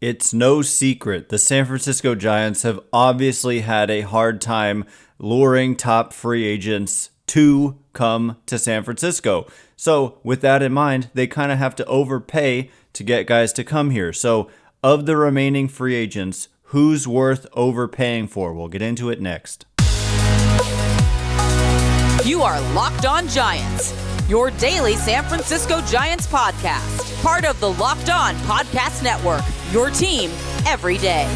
It's no secret the San Francisco Giants have obviously had a hard time luring top free agents to come to San Francisco. So, with that in mind, they kind of have to overpay to get guys to come here. So, of the remaining free agents, who's worth overpaying for? We'll get into it next. You are Locked On Giants, your daily San Francisco Giants podcast, part of the Locked On Podcast Network, your team every day.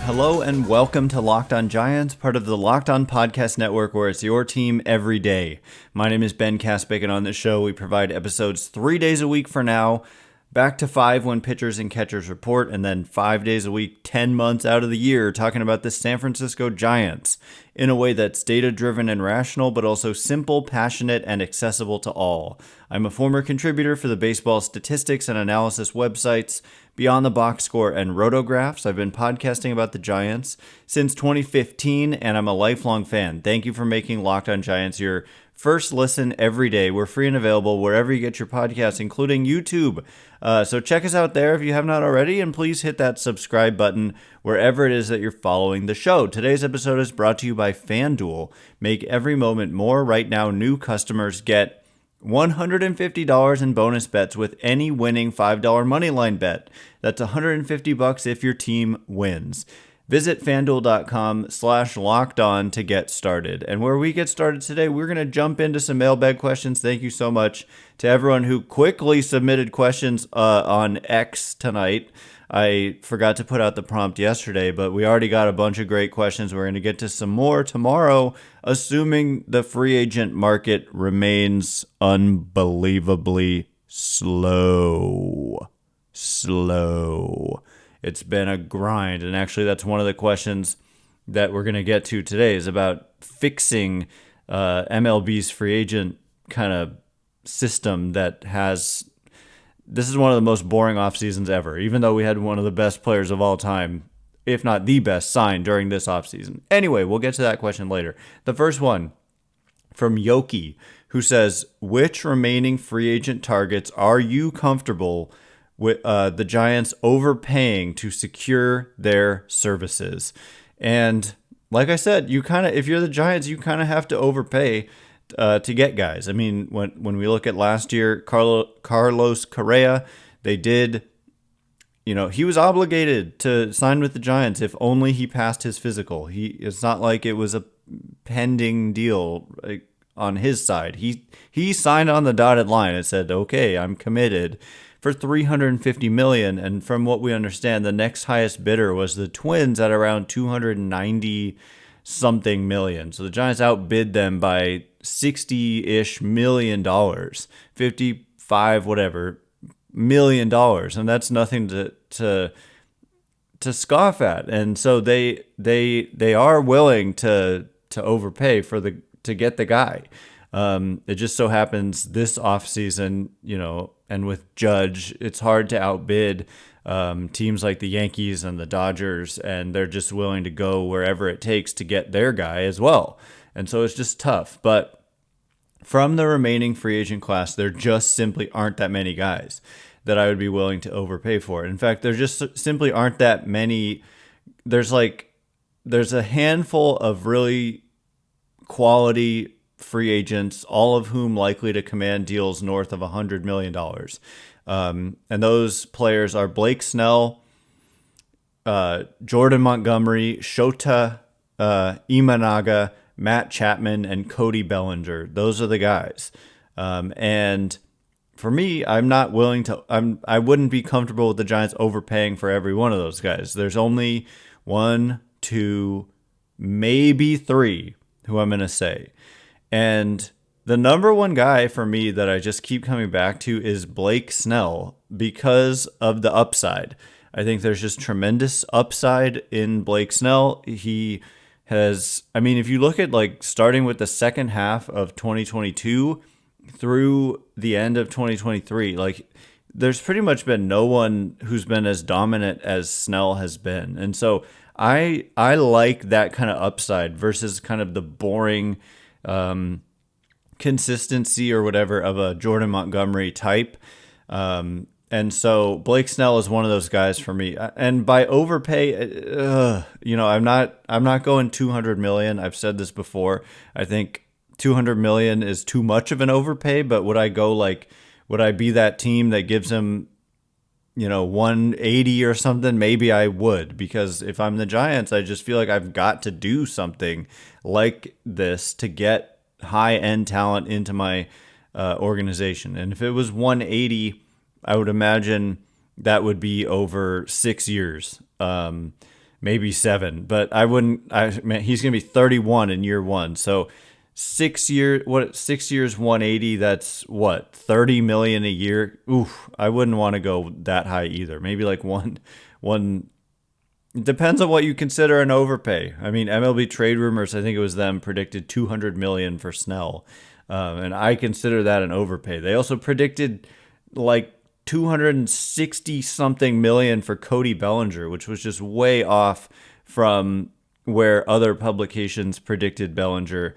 Hello and welcome to Locked On Giants, part of the Locked On Podcast Network, where it's your team every day. My name is Ben Kaspick, and on this show we provide episodes 3 days a week for now, back to 5 when pitchers and catchers report, and then 5 days a week, 10 months out of the year, talking about the San Francisco Giants in a way that's data-driven and rational, but also simple, passionate, and accessible to all. I'm a former contributor for the baseball statistics and analysis websites Beyond the Box Score and Rotographs. I've been podcasting about the Giants since 2015, and I'm a lifelong fan. Thank you for making Locked On Giants your first listen every day. We're free and available wherever you get your podcasts, including YouTube. So check us out there if you have not already, and please hit that subscribe button wherever it is that you're following the show. Today's episode is brought to you by FanDuel. Make every moment more. Right now, new customers get $150 in bonus bets with any winning $5 moneyline bet. That's $150 if your team wins. Visit FanDuel.com/lockedon to get started. And where we get started today, we're going to jump into some mailbag questions. Thank you so much to everyone who quickly submitted questions on X tonight. I forgot to put out the prompt yesterday, but we already got a bunch of great questions. We're going to get to some more tomorrow, assuming the free agent market remains unbelievably slow. It's been a grind, and actually that's one of the questions that we're going to get to today is about fixing MLB's free agent kind of system that has... This is one of the most boring off seasons ever, even though we had one of the best players of all time, if not the best, signed during this offseason. Anyway, we'll get to that question later. The first one from Yoki, who says, which remaining free agent targets are you comfortable with the Giants overpaying to secure their services? And like I said, if you're the Giants, you kind of have to overpay to get guys. I mean, when we look at last year, Carlos Correa, they did, he was obligated to sign with the Giants if only he passed his physical. It's not like it was a pending deal on his side. He signed on the dotted line and said, okay, I'm committed for $350 million. And from what we understand, the next highest bidder was the Twins at around $290 something million. So the Giants outbid them by $60-ish million, 55 whatever million dollars, and that's nothing to scoff at. And so they are willing to overpay to get the guy. It just so happens this offseason, and with Judge, it's hard to outbid teams like the Yankees and the Dodgers, and they're just willing to go wherever it takes to get their guy as well. And so it's just tough. But from the remaining free agent class, there just simply aren't that many guys that I would be willing to overpay for. In fact, there just simply aren't that many. There's a handful of really quality free agents, all of whom likely to command deals north of $100 million. And those players are Blake Snell, Jordan Montgomery, Shota Imanaga, Matt Chapman, and Cody Bellinger. Those are the guys. And for me, I wouldn't be comfortable with the Giants overpaying for every one of those guys. There's only 1, 2, maybe 3 who I'm going to say. And the number one guy for me that I just keep coming back to is Blake Snell because of the upside. I think there's just tremendous upside in Blake Snell. He has, if you look at starting with the second half of 2022 through the end of 2023, there's pretty much been no one who's been as dominant as Snell has been. And so I like that kind of upside versus kind of the boring consistency or whatever of a Jordan Montgomery type. And so Blake Snell is one of those guys for me. And by overpay, I'm not going 200 million. I've said this before. I think 200 million is too much of an overpay, but would I be that team that gives him 180 or something? Maybe I would, because if I'm the Giants, I just feel like I've got to do something like this to get high-end talent into my organization. And if it was 180, I would imagine that would be over 6 years, maybe 7. But I wouldn't. He's going to be 31 in year 1, so 6 years. 6 years, 180. That's what, 30 million a year. Oof, I wouldn't want to go that high either. Maybe like one. It depends on what you consider an overpay. I mean, MLB Trade Rumors, I think it was them, predicted 200 million for Snell, and I consider that an overpay. They also predicted like 260 something million for Cody Bellinger, which was just way off from where other publications predicted Bellinger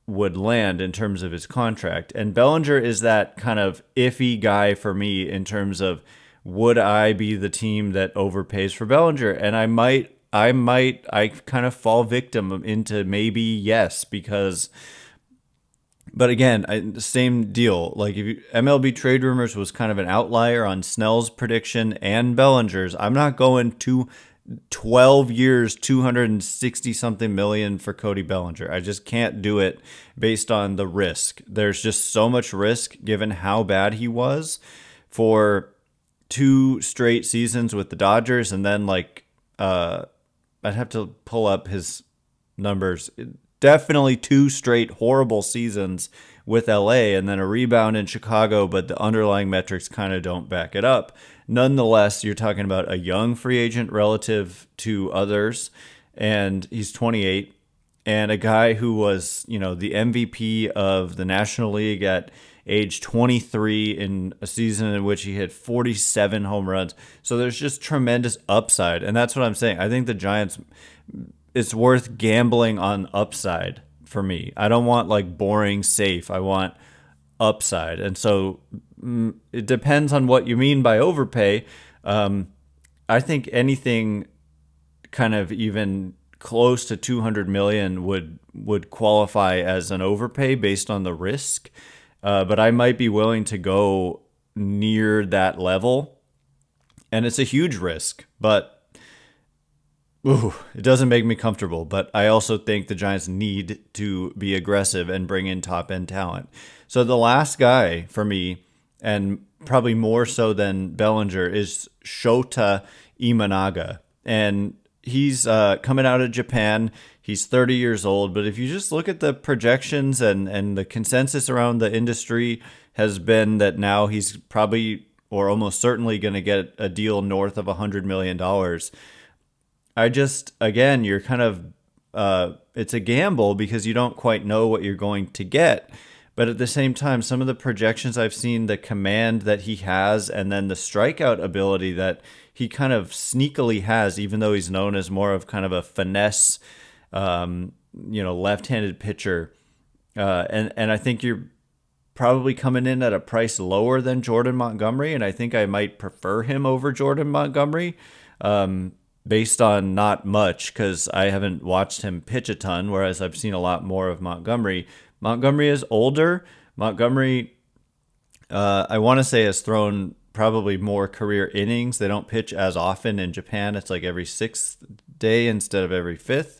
would land in terms of his contract. And Bellinger is that kind of iffy guy for me in terms of, would I be the team that overpays for Bellinger? And I kind of fall victim into maybe yes, because, but again, same deal. Like if MLB Trade Rumors was kind of an outlier on Snell's prediction and Bellinger's, I'm not going to 12 years, 260 something million for Cody Bellinger. I just can't do it based on the risk. There's just so much risk given how bad he was for 2 straight seasons with the Dodgers, and then I'd have to pull up his numbers. Definitely 2 straight horrible seasons with LA, and then a rebound in Chicago, but the underlying metrics kind of don't back it up. Nonetheless, you're talking about a young free agent relative to others, and he's 28, and a guy who was, the MVP of the National League at age 23 in a season in which he hit 47 home runs. So there's just tremendous upside. And that's what I'm saying. I think the Giants, it's worth gambling on upside for me. I don't want like boring safe. I want upside. And so it depends on what you mean by overpay. I think anything kind of even close to 200 million would qualify as an overpay based on the risk. But I might be willing to go near that level. And it's a huge risk, but it doesn't make me comfortable. But I also think the Giants need to be aggressive and bring in top-end talent. So the last guy for me, and probably more so than Bellinger, is Shota Imanaga. And he's coming out of Japan. He's 30 years old, but if you just look at the projections and the consensus around the industry has been that now he's probably or almost certainly going to get a deal north of $100 million. Again, you're kind of, it's a gamble because you don't quite know what you're going to get. But at the same time, some of the projections I've seen, the command that he has, and then the strikeout ability that he kind of sneakily has, even though he's known as more of kind of a finesse, left-handed pitcher. And I think you're probably coming in at a price lower than Jordan Montgomery, and I think I might prefer him over Jordan Montgomery based on not much because I haven't watched him pitch a ton, whereas I've seen a lot more of Montgomery. Montgomery is older. Montgomery, I want to say, has thrown probably more career innings. They don't pitch as often in Japan. It's like every 6th day instead of every 5th.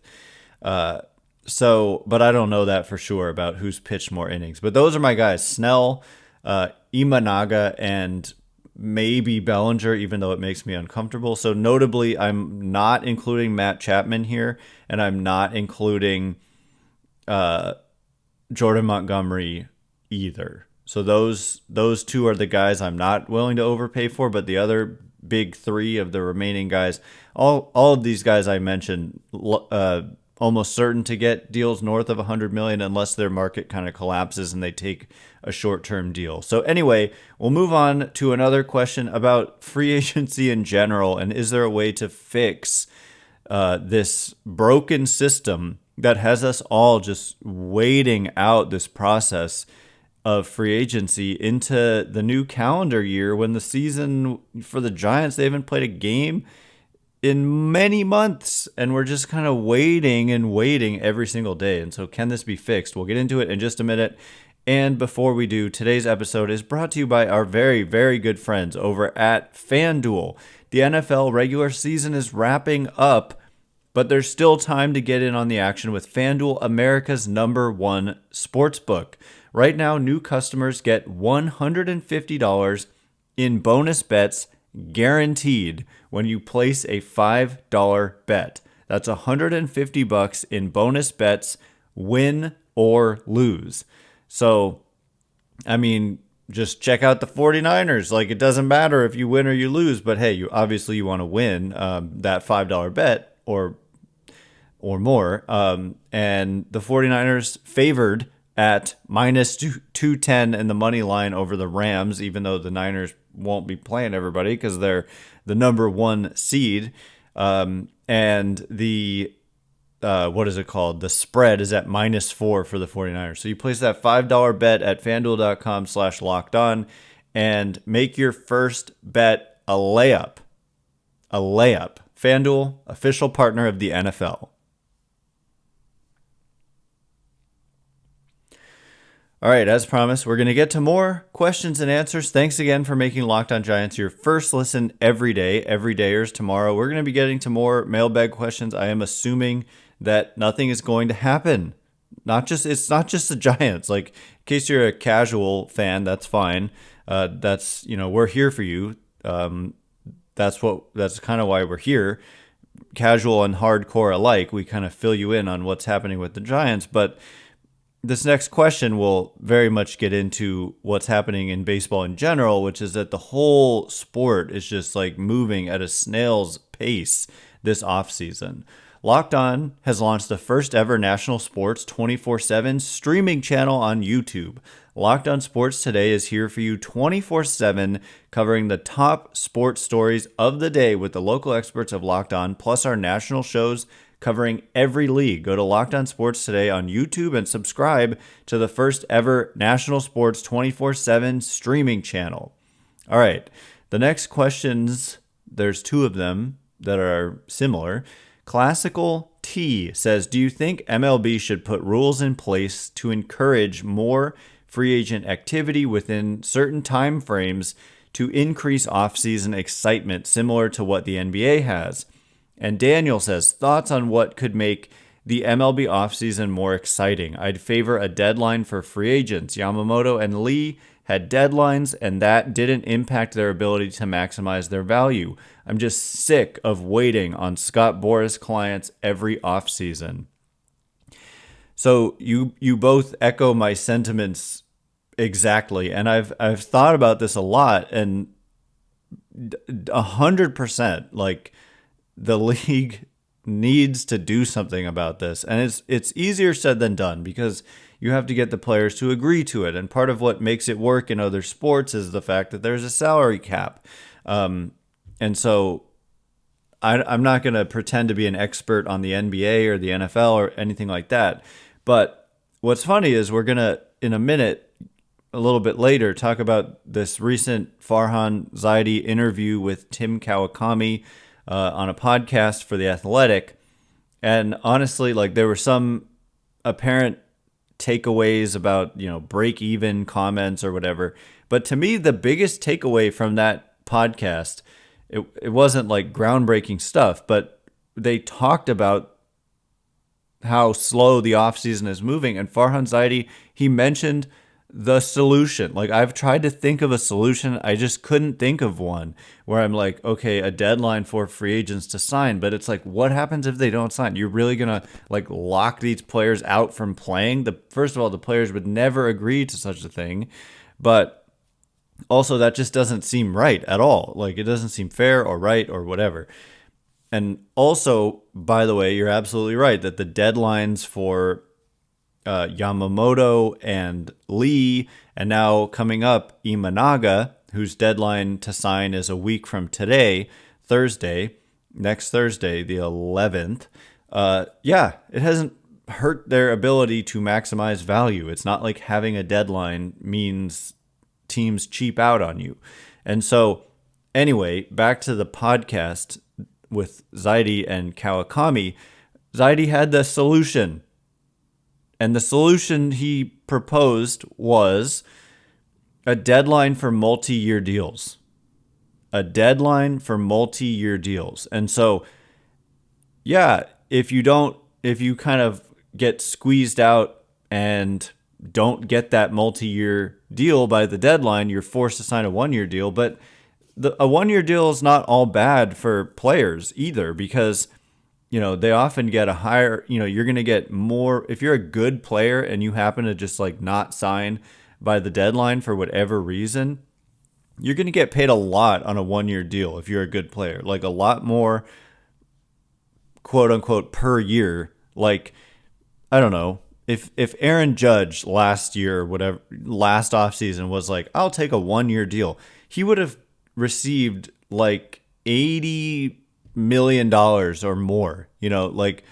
But I don't know that for sure about who's pitched more innings. But those are my guys: Snell, Imanaga, and maybe Bellinger, even though it makes me uncomfortable. So notably, I'm not including Matt Chapman here, and I'm not including Jordan Montgomery either. So those 2 are the guys I'm not willing to overpay for, but the other big 3 of the remaining guys, all of these guys I mentioned, almost certain to get deals north of 100 million unless their market kind of collapses and they take a short-term deal. So anyway, we'll move on to another question about free agency in general, and is there a way to fix this broken system that has us all just waiting out this process of free agency into the new calendar year when the season for the Giants, they haven't played a game in many months, and we're just kind of waiting and waiting every single day. And so can this be fixed? We'll get into it in just a minute. And before we do, today's episode is brought to you by our very, very good friends over at FanDuel. The NFL regular season is wrapping up, but there's still time to get in on the action with FanDuel, America's #1 sportsbook. Right now, new customers get $150 in bonus bets guaranteed when you place a $5 bet. That's $150 in bonus bets, win or lose. So, I mean, just check out the 49ers. Like, it doesn't matter if you win or you lose, but hey, you obviously you want to win that $5 bet or more. And the 49ers favored at minus 210 in the money line over the Rams, even though the Niners won't be playing everybody because they're the #1 seed. And the what is it called? The spread is at -4 for the 49ers. So you place that $5 bet at fanduel.com/lockedon and make your first bet a layup. A layup. FanDuel, official partner of the NFL. All right, as promised, we're going to get to more questions and answers. Thanks again for making Locked On Giants your first listen every day, everydayers. Tomorrow, we're going to be getting to more mailbag questions. I am assuming that nothing is going to happen. It's not just the Giants. Like, in case you're a casual fan, that's fine. We're here for you. That's kind of why we're here. Casual and hardcore alike, we kind of fill you in on what's happening with the Giants, but this next question will very much get into what's happening in baseball in general, which is that the whole sport is just like moving at a snail's pace this offseason. Locked On has launched the first ever national sports 24/7 streaming channel on YouTube. Locked On Sports Today is here for you 24/7, covering the top sports stories of the day with the local experts of Locked On, plus our national shows covering every league. Go to Locked On Sports Today on YouTube and subscribe to the first ever national sports 24/7 streaming channel. All right, the next questions, there's two of them that are similar. Classical T says, do you think MLB should put rules in place to encourage more free agent activity within certain time frames to increase offseason excitement, similar to what the NBA has? And Daniel says, thoughts on what could make the MLB offseason more exciting? I'd favor a deadline for free agents. Yamamoto and Lee had deadlines, and that didn't impact their ability to maximize their value. I'm just sick of waiting on Scott Boras clients every offseason. So you both echo my sentiments exactly, and I've thought about this a lot, and 100%, like, the league needs to do something about this. And it's easier said than done because you have to get the players to agree to it. And part of what makes it work in other sports is the fact that there's a salary cap. And so I'm not going to pretend to be an expert on the NBA or the NFL or anything like that. But what's funny is we're going to, in a minute, a little bit later, talk about this recent Farhan Zaidi interview with Tim Kawakami on a podcast for The Athletic. And honestly, like, there were some apparent takeaways about, break even comments or whatever. But to me, the biggest takeaway from that podcast, it wasn't like groundbreaking stuff, but they talked about how slow the offseason is moving. And Farhan Zaidi, he mentioned the solution. Like, I've tried to think of a solution. I just couldn't think of one where I'm like, okay, a deadline for free agents to sign. But it's like, what happens if they don't sign? You're really going to like lock these players out from playing? First of all, the players would never agree to such a thing. But also, that just doesn't seem right at all. Like, it doesn't seem fair or right or whatever. And also, by the way, you're absolutely right that the deadlines for Yamamoto and Lee, and now coming up, Imanaga, whose deadline to sign is a week from today, next Thursday, the 11th. It hasn't hurt their ability to maximize value. It's not like having a deadline means teams cheap out on you. And so anyway, back to the podcast with Zaidi and Kawakami. Zaidi had the solution. And the solution he proposed was a deadline for multi-year deals. A deadline for multi-year deals. And so, yeah, if you kind of get squeezed out and don't get that multi-year deal by the deadline, you're forced to sign a one-year deal. But a one-year deal is not all bad for players either, because they often get a higher, you're going to get more if you're a good player and you happen to just like not sign by the deadline for whatever reason. You're going to get paid a lot on a one-year deal if you're a good player, like a lot more, quote unquote, per year. Like, I don't know, if Aaron Judge last year, whatever, last offseason was like, I'll take a one-year deal, he would have received like $80 million or more, like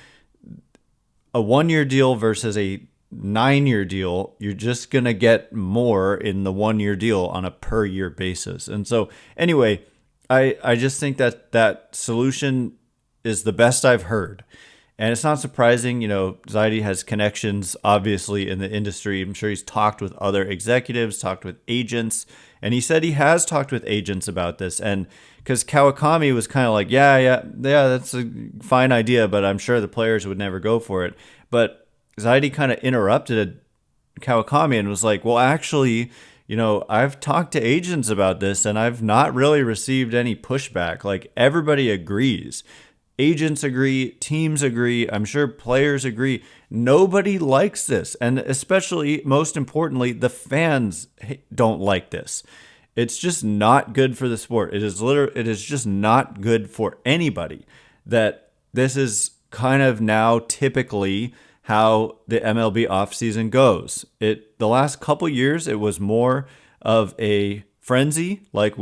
a one-year deal versus a 9-year deal. You're just going to get more in the one-year deal on a per year basis. And so anyway, I just think that solution is the best I've heard. And it's not surprising, Zaidi has connections, obviously, in the industry. I'm sure he's talked with other executives, talked with agents, and he said he has talked with agents about this. And because Kawakami was kind of like, yeah, that's a fine idea, but I'm sure the players would never go for it. But Zaidi kind of interrupted Kawakami and was like, well, actually, I've talked to agents about this, and I've not really received any pushback. Like, everybody agrees. Agents agree, teams agree, I'm sure players agree. Nobody likes this. And especially, most importantly, the fans don't like this. It's just not good for the sport. It is just not good for anybody that this is kind of now typically how the MLB offseason goes. The last couple years, it was more of a frenzy, like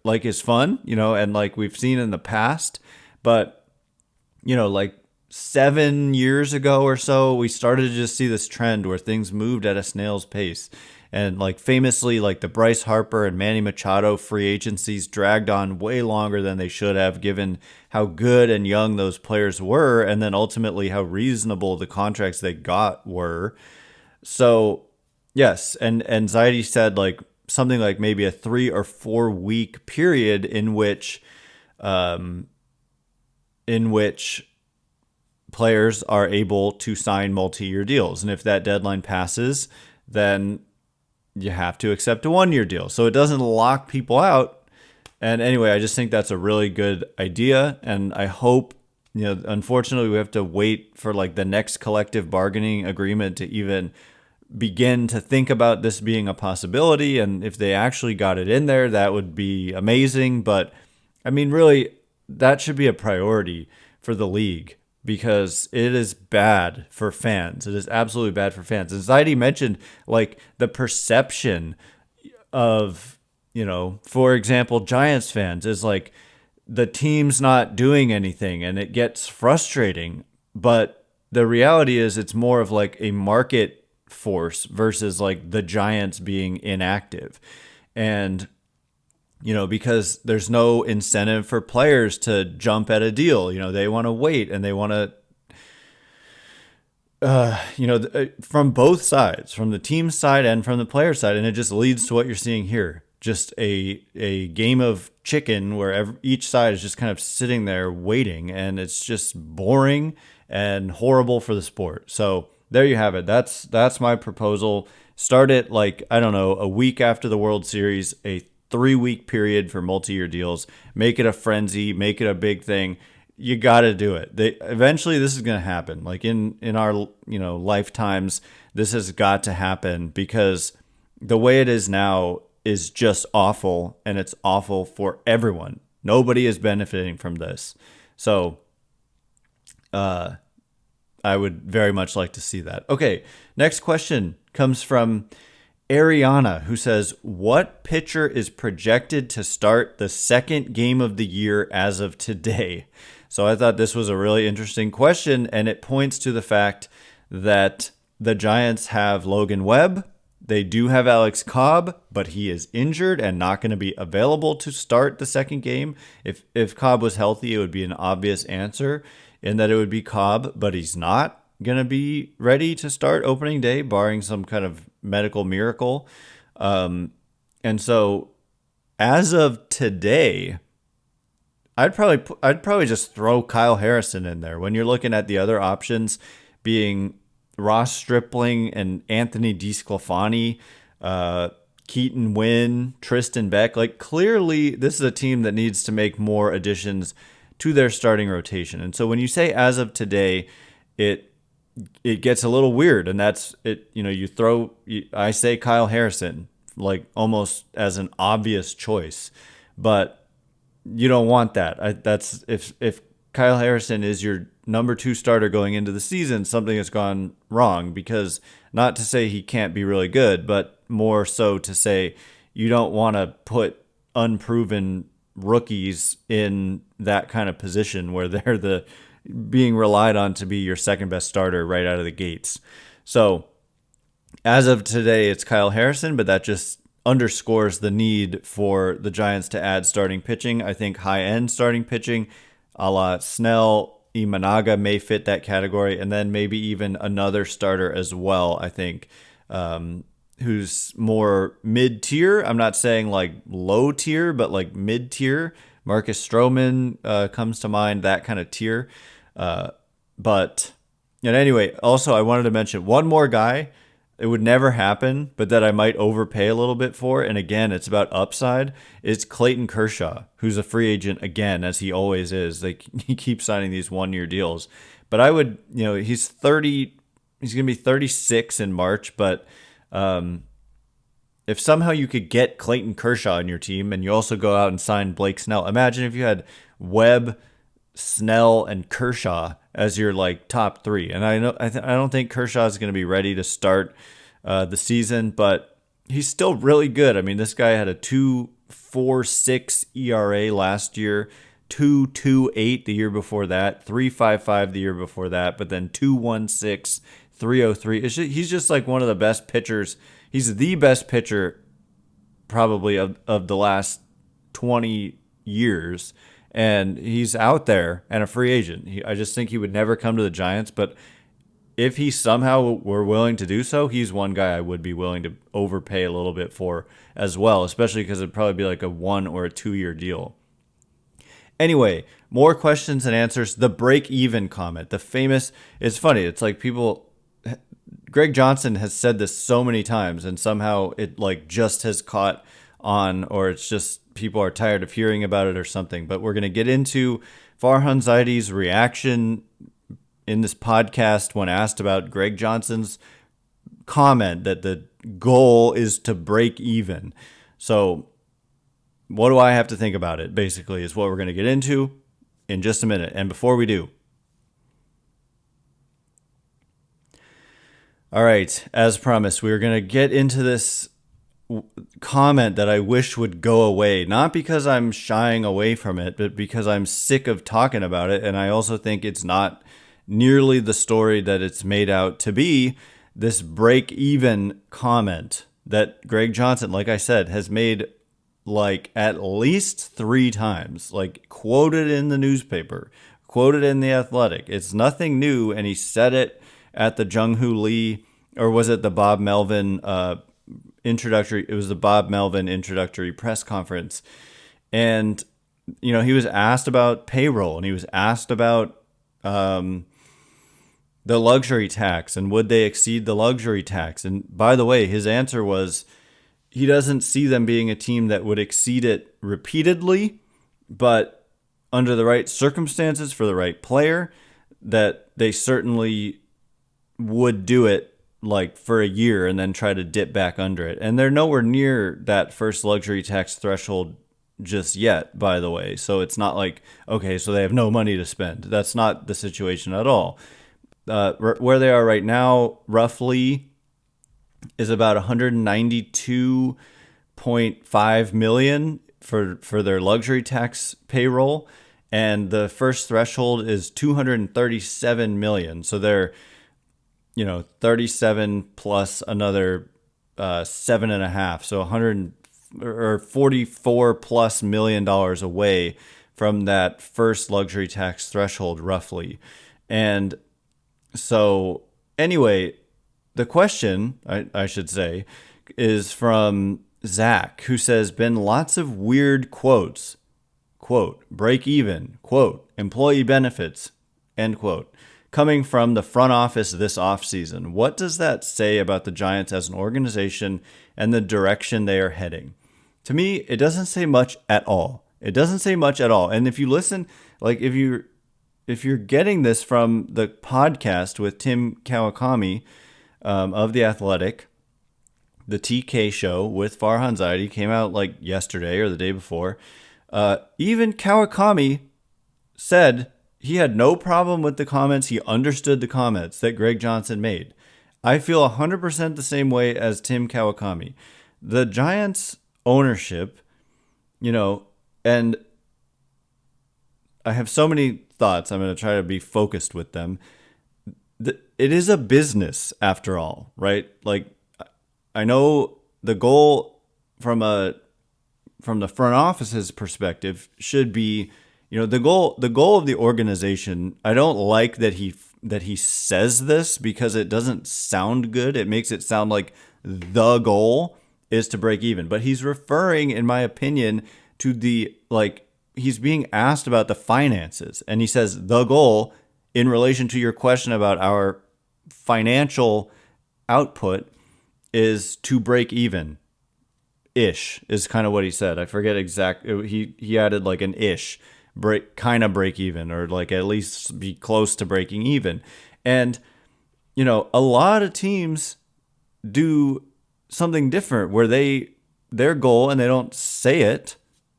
like is fun, and like we've seen in the past. But, like 7 years ago or so, we started to just see this trend where things moved at a snail's pace. And like famously, like the Bryce Harper and Manny Machado free agencies dragged on way longer than they should have, given how good and young those players were, and then ultimately how reasonable the contracts they got were. So, yes, and Zaidi said like something like maybe a 3 or 4 week period in which players are able to sign multi-year deals. And if that deadline passes, then you have to accept a one-year deal. So it doesn't lock people out. And anyway, I just think that's a really good idea. And I hope, unfortunately, we have to wait for like the next collective bargaining agreement to even begin to think about this being a possibility. And if they actually got it in there, that would be amazing. But I mean, really, that should be a priority for the league, because it is bad for fans. It is absolutely bad for fans. As Zaidi mentioned, like the perception of, for example, Giants fans is like the team's not doing anything and it gets frustrating. But the reality is it's more of like a market force versus like the Giants being inactive. And because there's no incentive for players to jump at a deal. They want to wait, and they want to, from both sides, from the team side and from the player side. And it just leads to what you're seeing here. Just a game of chicken where each side is just kind of sitting there waiting, and it's just boring and horrible for the sport. So there you have it. That's my proposal. Start it like, I don't know, a week after the World Series, a 3-week period for multi-year deals. Make it a frenzy, make it a big thing. You got to do it. Eventually this is going to happen. Like in our, lifetimes, this has got to happen, because the way it is now is just awful, and it's awful for everyone. Nobody is benefiting from this. So, I would very much like to see that. Okay. Next question comes from Ariana, who says, what pitcher is projected to start the second game of the year as of today? So I thought this was a really interesting question, and it points to the fact that the Giants have Logan Webb. They do have Alex Cobb, but he is injured and not going to be available to start the second game. If Cobb was healthy, it would be an obvious answer in that it would be Cobb, but he's not going to be ready to start opening day, barring some kind of medical miracle. And so as of today, I'd probably just throw Kyle Harrison in there when you're looking at the other options being Ross Stripling and Anthony DeSclafani, Keaton Wynn, Tristan Beck. Like, clearly, this is a team that needs to make more additions to their starting rotation. And so when you say as of today, it gets a little weird. And that's it. You know, I say Kyle Harrison, like almost as an obvious choice, but you don't want that. That's if Kyle Harrison is your number 2 starter going into the season, something has gone wrong, because not to say he can't be really good, but more so to say you don't want to put unproven rookies in that kind of position where they're being relied on to be your second best starter right out of the gates. So as of today, it's Kyle Harrison, but that just underscores the need for the Giants to add starting pitching. I think high-end starting pitching, a la Snell, Imanaga may fit that category, and then maybe even another starter as well, I think, who's more mid-tier. I'm not saying like low-tier, but like mid-tier. Marcus Stroman comes to mind, that kind of tier. But anyway, also I wanted to mention one more guy. It would never happen, but that I might overpay a little bit for, and again, it's about upside, is Clayton Kershaw, who's a free agent again, as he always is. Like, he keeps signing these one-year deals. But I would, he's 30, he's going to be 36 in March, but if somehow you could get Clayton Kershaw on your team and you also go out and sign Blake Snell, imagine if you had Webb, Snell, and Kershaw as your like top 3. And I don't think Kershaw is going to be ready to start the season, but he's still really good. I mean, this guy had a 2.46 ERA last year, 2.28 the year before that, 3.55 the year before that, but then 2.16, 3.03. He's just like one of the best pitchers. He's the best pitcher probably of the last 20 years. And he's out there and a free agent. I just think he would never come to the Giants. But if he somehow were willing to do so, he's one guy I would be willing to overpay a little bit for as well, especially because it'd probably be like a 1 or a 2-year deal. Anyway, more questions and answers. The break-even comment. The famous, it's funny. It's like Greg Johnson has said this so many times, and somehow it like just has caught on, or it's just people are tired of hearing about it or something. But we're going to get into Farhan Zaidi's reaction in this podcast when asked about Greg Johnson's comment that the goal is to break even. So what do I have to think about it, basically, is what we're going to get into in just a minute. And before we do, all right, as promised, we're going to get into this comment that I wish would go away, not because I'm shying away from it, but because I'm sick of talking about it. And I also think it's not nearly the story that it's made out to be. This break even comment that Greg Johnson, like I said, has made like at least 3 times, like quoted in the newspaper, quoted in The Athletic. It's nothing new. And he said it at the Jung-Hoo Lee, or was it the Bob Melvin introductory? It was the Bob Melvin introductory press conference. And, he was asked about payroll, and he was asked about the luxury tax and would they exceed the luxury tax. And by the way, his answer was he doesn't see them being a team that would exceed it repeatedly, but under the right circumstances for the right player, that they certainly would do it like for a year and then try to dip back under it. And they're nowhere near that first luxury tax threshold just yet, by the way. So it's not like, okay, so they have no money to spend. That's not the situation at all. Where they are right now, roughly, is about $192.5 million for their luxury tax payroll. and the first threshold is 237 million. So they're 37 plus another 7.5, so 100 or 44 plus $1 million away from that first luxury tax threshold, roughly. And so anyway, the question, I should say, is from Zach, who says, been lots of weird quotes, quote, break even, quote, employee benefits, end quote, coming from the front office this offseason. What does that say about the Giants as an organization and the direction they are heading? To me, it doesn't say much at all. It doesn't say much at all. And if you listen, like if you're getting this from the podcast with Tim Kawakami of The Athletic, the TK show with Farhan Zaidi came out like yesterday or the day before. Even Kawakami said he had no problem with the comments. He understood the comments that Greg Johnson made. I feel 100% the same way as Tim Kawakami. The Giants ownership, and I have so many thoughts. I'm going to try to be focused with them. It is a business after all, right? Like, I know the goal from the front office's perspective should be, the goal of the organization. I don't like that he says this because it doesn't sound good. It makes it sound like the goal is to break even, but he's referring, in my opinion, to he's being asked about the finances, and he says the goal in relation to your question about our financial output is to break even ish, is kind of what he said. I forget exactly. He added like an ish, break even, or like at least be close to breaking even. And a lot of teams do something different where their goal, and they don't say it,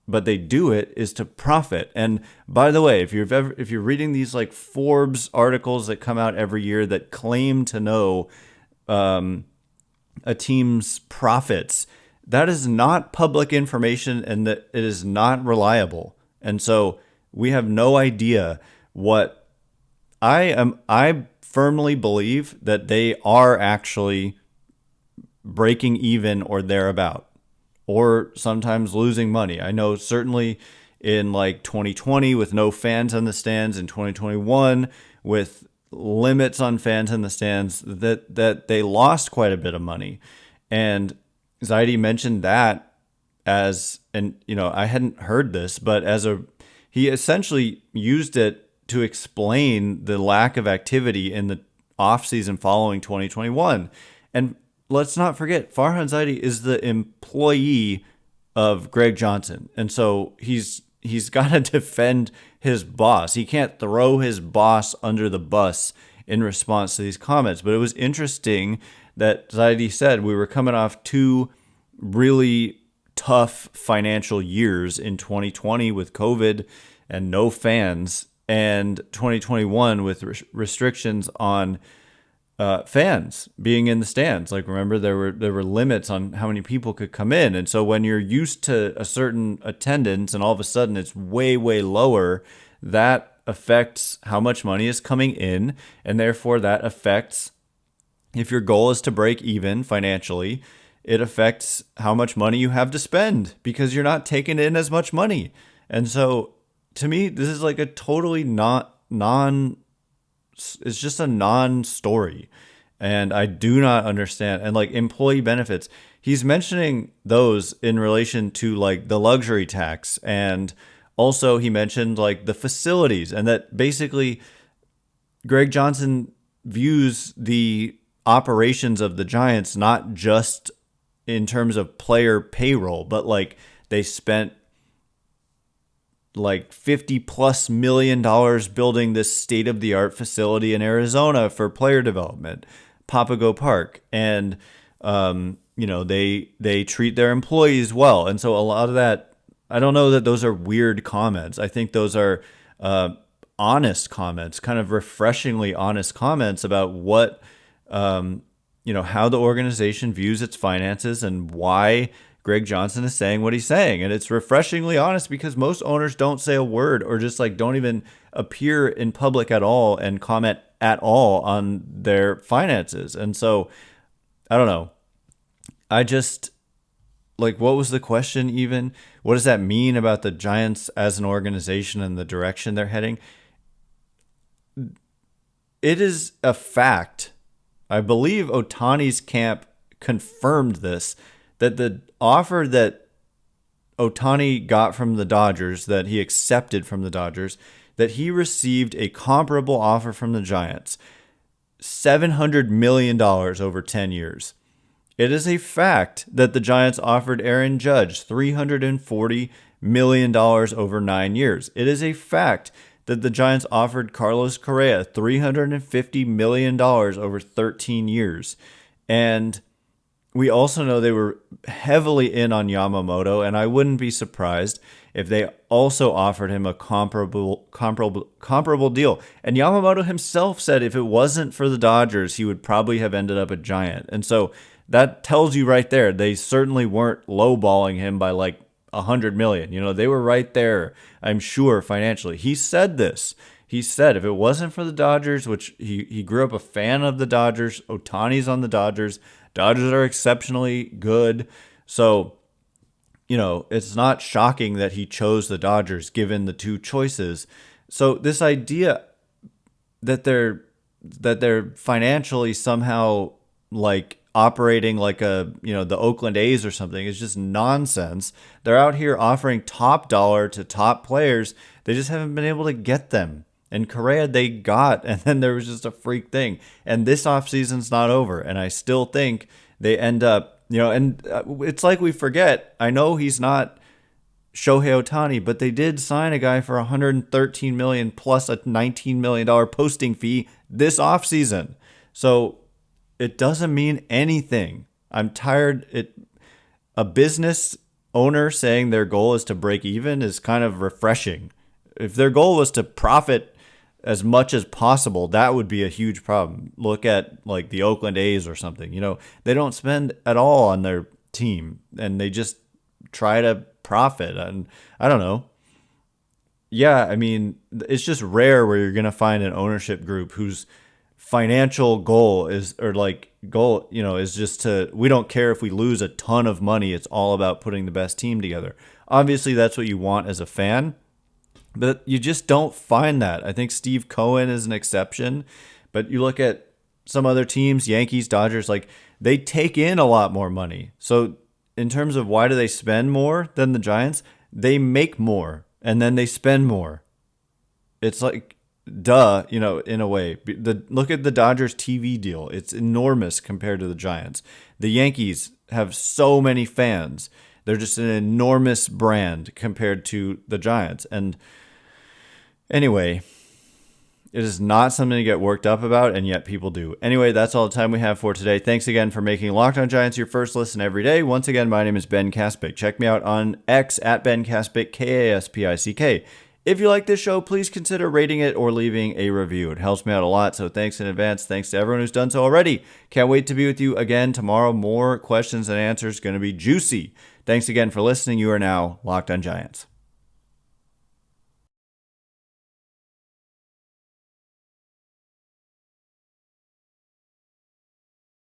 but they do it, is to profit. And by the way, if you're reading these like Forbes articles that come out every year that claim to know a team's profits, that is not public information, and that it is not reliable. And so we have no idea what I firmly believe that they are actually breaking even or thereabout, or sometimes losing money. I know certainly in like 2020 with no fans in the stands, in 2021 with limits on fans in the stands, that they lost quite a bit of money. And Zaidi mentioned that as, and I hadn't heard this, but he essentially used it to explain the lack of activity in the offseason following 2021. And let's not forget, Farhan Zaidi is the employee of Greg Johnson. And so he's got to defend his boss. He can't throw his boss under the bus in response to these comments. But it was interesting that Zaidi said we were coming off two really tough financial years in 2020 with COVID and no fans, and 2021 with restrictions on fans being in the stands. Like, remember, there were limits on how many people could come in. And so when you're used to a certain attendance and all of a sudden it's way, way lower, that affects how much money is coming in. And therefore that affects, if your goal is to break even financially, it affects how much money you have to spend because you're not taking in as much money. And so to me, this is like a totally it's just a non-story. And I do not understand. And like employee benefits, he's mentioning those in relation to like the luxury tax. And also he mentioned like the facilities, and that basically Greg Johnson views the operations of the Giants not just in terms of player payroll, but like they spent like $50+ million building this state-of-the-art facility in Arizona for player development, Papago Park, and they treat their employees well. And so a lot of that, I don't know that those are weird comments. I think those are honest comments, kind of refreshingly honest comments about what how the organization views its finances and why Greg Johnson is saying what he's saying. And it's refreshingly honest because most owners don't say a word or just like don't even appear in public at all and comment at all on their finances. And so I don't know. I just like, what was the question even? What does that mean about the Giants as an organization and the direction they're heading? It is a fact. I believe Ohtani's camp confirmed this, that the offer that Ohtani got from the Dodgers, that he accepted from the Dodgers, that he received a comparable offer from the Giants, $700 million over 10 years. It is a fact that the Giants offered Aaron Judge $340 million over 9 years. It is a fact that the Giants offered Carlos Correa $350 million over 13 years. And we also know they were heavily in on Yamamoto, and I wouldn't be surprised if they also offered him a comparable deal. And Yamamoto himself said if it wasn't for the Dodgers, he would probably have ended up a Giant. And so that tells you right there, they certainly weren't lowballing him by like $100 million. You know, they were right there, I'm sure, financially. He said this. He said if it wasn't for the Dodgers, which he grew up a fan of the Dodgers, Ohtani's on the Dodgers. Dodgers are exceptionally good. So, you know, it's not shocking that he chose the Dodgers given the two choices. So this idea that they're financially somehow like operating like a, you know, the Oakland A's or something is just nonsense. They're out here offering top dollar to top players. They just haven't been able to get them. And Correa they got, and then there was just a freak thing. And this offseason's not over. And I still think they end up, you know, and it's like we forget. I know he's not Shohei Ohtani, but they did sign a guy for $113 million plus a $19 million posting fee this offseason. So it doesn't mean anything. I'm tired. A business owner saying their goal is to break even is kind of refreshing. If their goal was to profit as much as possible, that would be a huge problem. Look at like the Oakland A's or something. You know, they don't spend at all on their team and they just try to profit. And I don't know. Yeah, I mean, it's just rare where you're going to find an ownership group whose financial goal is, or like goal, you know, is just to, we don't care if we lose a ton of money. It's all about putting the best team together. Obviously, that's what you want as a fan. But you just don't find that. I think Steve Cohen is an exception. But you look at some other teams, Yankees, Dodgers, like they take in a lot more money. So in terms of why do they spend more than the Giants, they make more and then they spend more. It's like, duh, you know, in a way. Look at the Dodgers TV deal. It's enormous compared to the Giants. The Yankees have so many fans. They're just an enormous brand compared to the Giants. And anyway, it is not something to get worked up about, and yet people do. Anyway, that's all the time we have for today. Thanks again for making Locked On Giants your first listen every day. Once again, my name is Ben Kaspick. Check me out on X at Ben Kaspick, Kaspick. If you like this show, please consider rating it or leaving a review. It helps me out a lot, so thanks in advance. Thanks to everyone who's done so already. Can't wait to be with you again tomorrow. More questions and answers, going to be juicy. Thanks again for listening. You are now Locked On Giants.